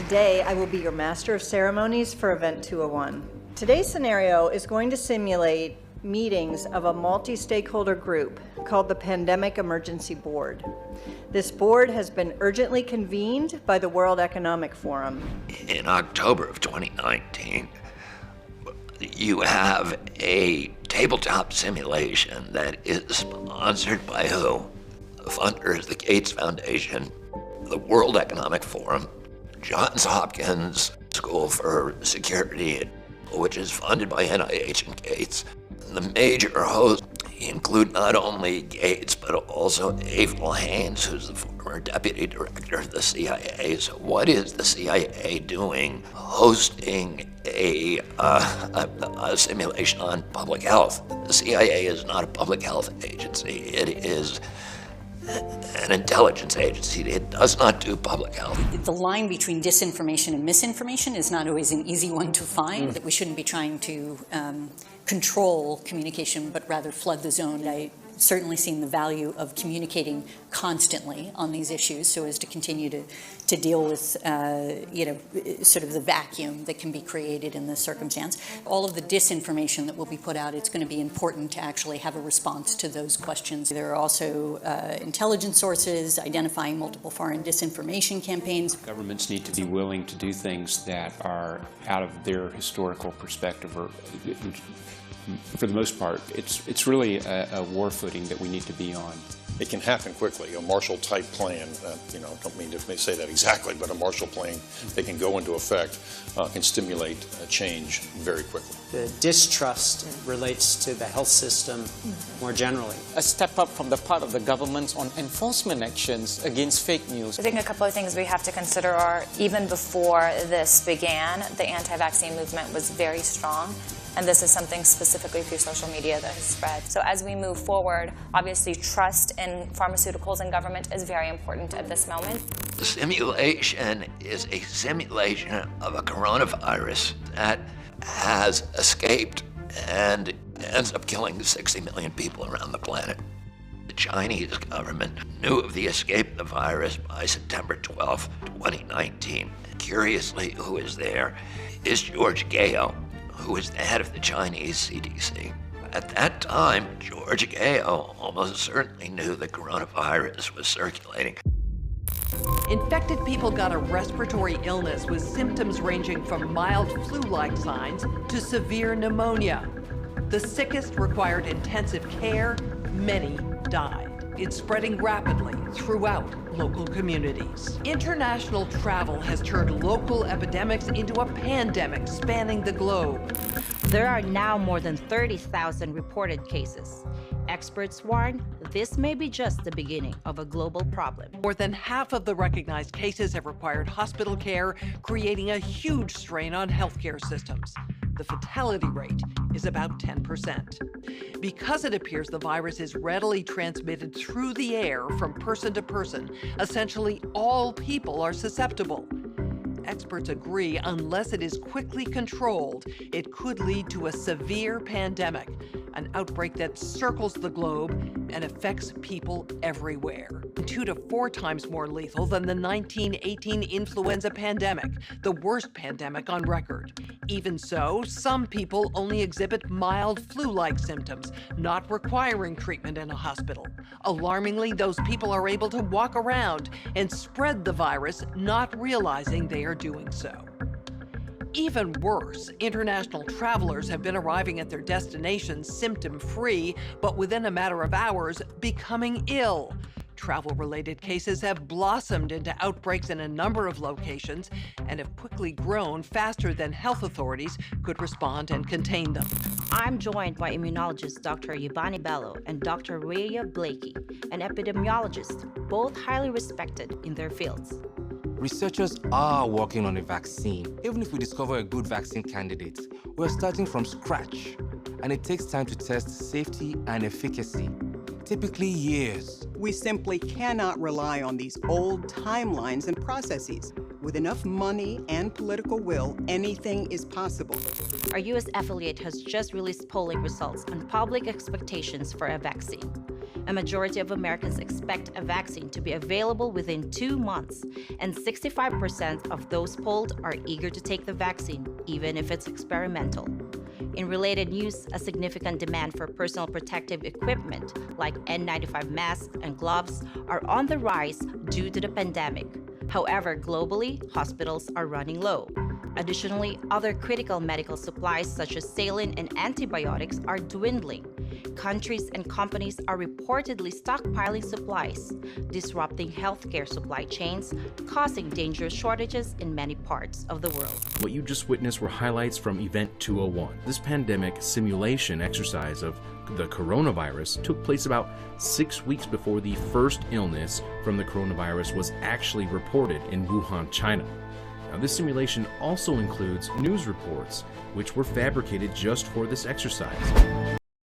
Today, I will be your master of ceremonies for Event 201. Today's scenario is going to simulate meetings of a multi-stakeholder group called the Pandemic Emergency Board. This board has been urgently convened by the World Economic Forum. In October of 2019, you have a tabletop simulation that is sponsored by who? The funders, the Gates Foundation, the World Economic Forum, Johns Hopkins School for Security, which is funded by NIH and Gates. The major hosts include not only Gates, but also Avril Haines, who's the former deputy director of the CIA. So what is the CIA doing hosting a simulation on public health? The CIA is not a public health agency. It is an intelligence agency. It does not do public health. The line between disinformation and misinformation is not always an easy one to find. That we shouldn't be trying to control communication, but rather flood the zone. I certainly seen the value of communicating constantly on these issues so as to continue to deal with, sort of the vacuum that can be created in this circumstance. All of the disinformation that will be put out, it's going to be important to actually have a response to those questions. There are also intelligence sources identifying multiple foreign disinformation campaigns. Governments need to be willing to do things that are out of their historical perspective, or for the most part, it's really a war footing that we need to be on. It can happen quickly. A Marshall-type plan, don't mean to say that exactly, but a Marshall plan that can go into effect can stimulate a change very quickly. The distrust relates to the health system more generally. A step up from the part of the government on enforcement actions against fake news. I think a couple of things we have to consider are, even before this began, the anti-vaccine movement was very strong. And this is something specifically through social media that has spread. So as we move forward, obviously trust in pharmaceuticals and government is very important at this moment. The simulation is a simulation of a coronavirus that has escaped and ends up killing 60 million people around the planet. The Chinese government knew of the escape of the virus by September 12, 2019. Curiously, who is there is George Gao, who is the head of the Chinese CDC. At that time, George Gao almost certainly knew the coronavirus was circulating. Infected people got a respiratory illness with symptoms ranging from mild flu-like signs to severe pneumonia. The sickest required intensive care. Many died. It's spreading rapidly throughout local communities. International travel has turned local epidemics into a pandemic spanning the globe. There are now more than 30,000 reported cases. Experts warn this may be just the beginning of a global problem. More than half of the recognized cases have required hospital care, creating a huge strain on healthcare systems. The fatality rate is about 10%. Because it appears the virus is readily transmitted through the air from person to person, essentially all people are susceptible. Experts agree unless it is quickly controlled, it could lead to a severe pandemic, an outbreak that circles the globe and affects people everywhere. 2 to 4 times more lethal than the 1918 influenza pandemic, the worst pandemic on record. Even so, some people only exhibit mild flu-like symptoms, not requiring treatment in a hospital. Alarmingly, those people are able to walk around and spread the virus, not realizing they are doing so. Even worse, international travelers have been arriving at their destinations symptom-free, but within a matter of hours, becoming ill. Travel-related cases have blossomed into outbreaks in a number of locations and have quickly grown faster than health authorities could respond and contain them. I'm joined by immunologist Dr. Yvonne Bello and Dr. Rhea Blakey, an epidemiologist, both highly respected in their fields. Researchers are working on a vaccine. Even if we discover a good vaccine candidate, we're starting from scratch, and it takes time to test safety and efficacy, typically years. We simply cannot rely on these old timelines and processes. With enough money and political will, anything is possible. Our U.S. affiliate has just released polling results on public expectations for a vaccine. A majority of Americans expect a vaccine to be available within 2 months, and 65% of those polled are eager to take the vaccine, even if it's experimental. In related news, a significant demand for personal protective equipment like N95 masks and gloves are on the rise due to the pandemic. However, globally, hospitals are running low. Additionally, other critical medical supplies such as saline and antibiotics are dwindling. Countries and companies are reportedly stockpiling supplies, disrupting healthcare supply chains, causing dangerous shortages in many parts of the world. What you just witnessed were highlights from Event 201. This pandemic simulation exercise of the coronavirus took place about 6 weeks before the first illness from the coronavirus was actually reported in Wuhan, China. Now, this simulation also includes news reports, which were fabricated just for this exercise.